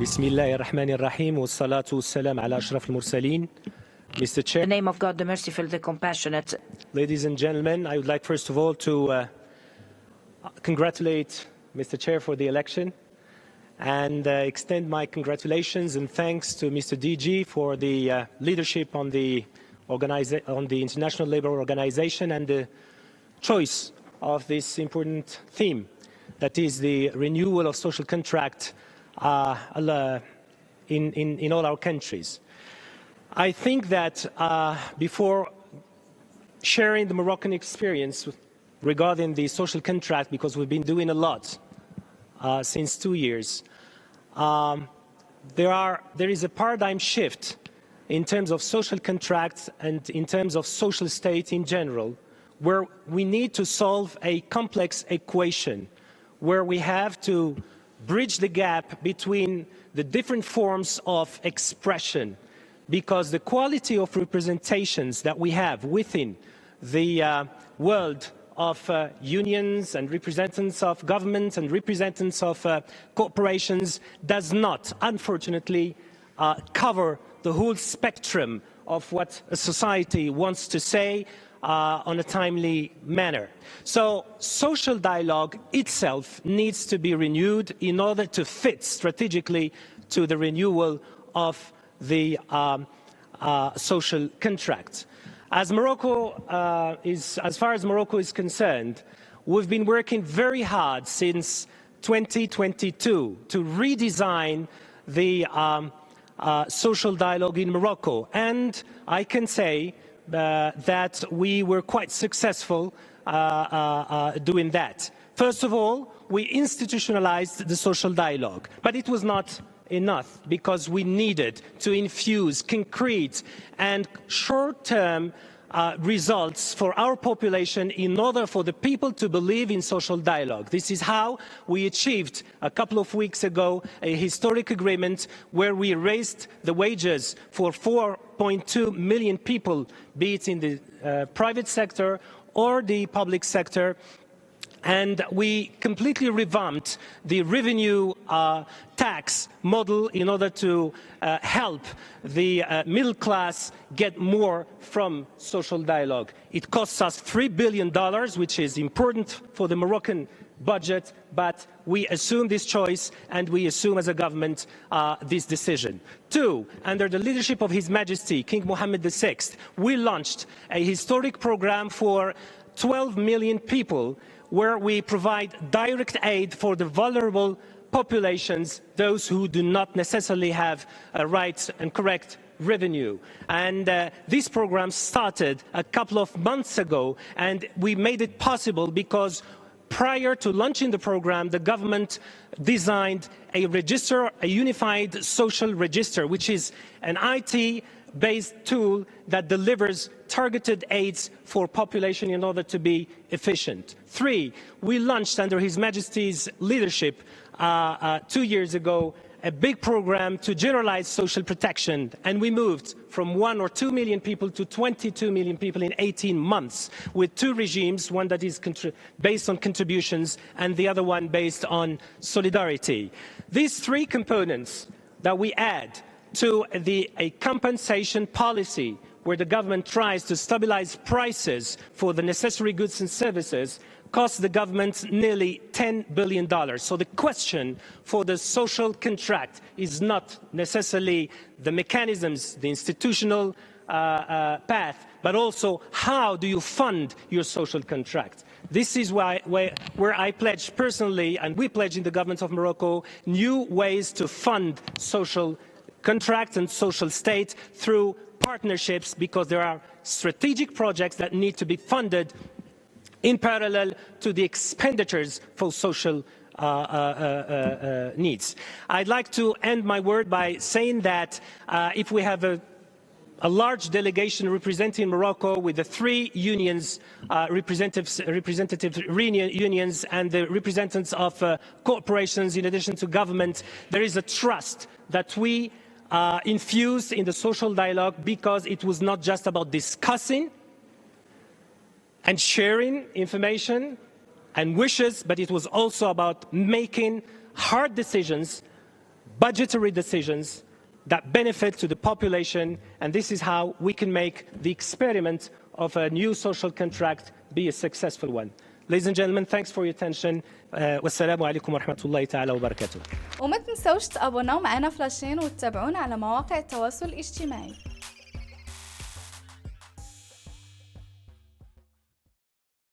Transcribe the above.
بسم الله الرحمن الرحيم والصلاة والسلام على أشرف المرسلين. Mr. Chair, In the name of God, the merciful, the compassionate. ladies and gentlemen, I would like first of all to congratulate Mr. Chair for the election and extend my congratulations and thanks to Mr. DG for the leadership on the International Labour Organization and the choice of this important theme, that is the renewal of social contract in all our countries. I think that before sharing the Moroccan experience regarding the social contract, because we've been doing a lot since 2 years, there is a paradigm shift in terms of social contracts and in terms of social state in general, where we need to solve a complex equation, where we have to bridge the gap between the different forms of expression, because the quality of representations that we have within the world of unions and representatives of government and representatives of corporations does not, unfortunately, cover the whole spectrum of what a society wants to say on a timely manner. So social dialogue itself needs to be renewed in order to fit strategically to the renewal of the social contract. As far as Morocco is concerned, we've been working very hard since 2022 to redesign the social dialogue in Morocco, and I can say that we were quite successful doing that. First of all, we institutionalized the social dialogue, but it was not enough, because we needed to infuse concrete and short-term results for our population in order for the people to believe in social dialogue. This is how we achieved a couple of weeks ago a historic agreement where we raised the wages for 4.2 million people, be it in the private sector or the public sector. And we completely revamped the revenue tax model in order to help the middle class get more from social dialogue. It costs us $3 billion, which is important for the Moroccan budget, but we assume this choice and we assume as a government this decision. Two, under the leadership of His Majesty King Mohammed VI, we launched a historic program for 12 million people, where we provide direct aid for the vulnerable populations, those who do not necessarily have a right and correct revenue. And this program started a couple of months ago, and we made it possible because prior to launching the program, the government designed a register, a unified social register, which is an IT-based tool that delivers targeted aids for population in order to be efficient. Three, we launched under His Majesty's leadership 2 years ago a big program to generalize social protection, and we moved from 1 or 2 million people to 22 million people in 18 months with two regimes, one that is based on contributions and the other one based on solidarity. These three components that we add to a compensation policy where the government tries to stabilize prices for the necessary goods and services cost the government nearly $10 billion. So the question for the social contract is not necessarily the mechanisms, the institutional path, but also how do you fund your social contract. This is where I pledge personally, and we pledge in the government of Morocco, new ways to fund social contract and social state through partnerships, because there are strategic projects that need to be funded in parallel to the expenditures for social needs. I'd like to end my word by saying that if we have a large delegation representing Morocco with the three unions, representative unions and the representatives of corporations in addition to government, there is a trust that we infused in the social dialogue, because it was not just about discussing and sharing information and wishes, but it was also about making hard decisions budgetary decisions that benefit to the population, and this is how we can make the experiment of a new social contract be a successful one. Ladies and gentlemen, thanks for your attention. والسلام عليكم ورحمة الله تعالى وبركاته. وما تنسوش تابوناو معنا فلاشين وتتابعونا على مواقع التواصل الاجتماعي.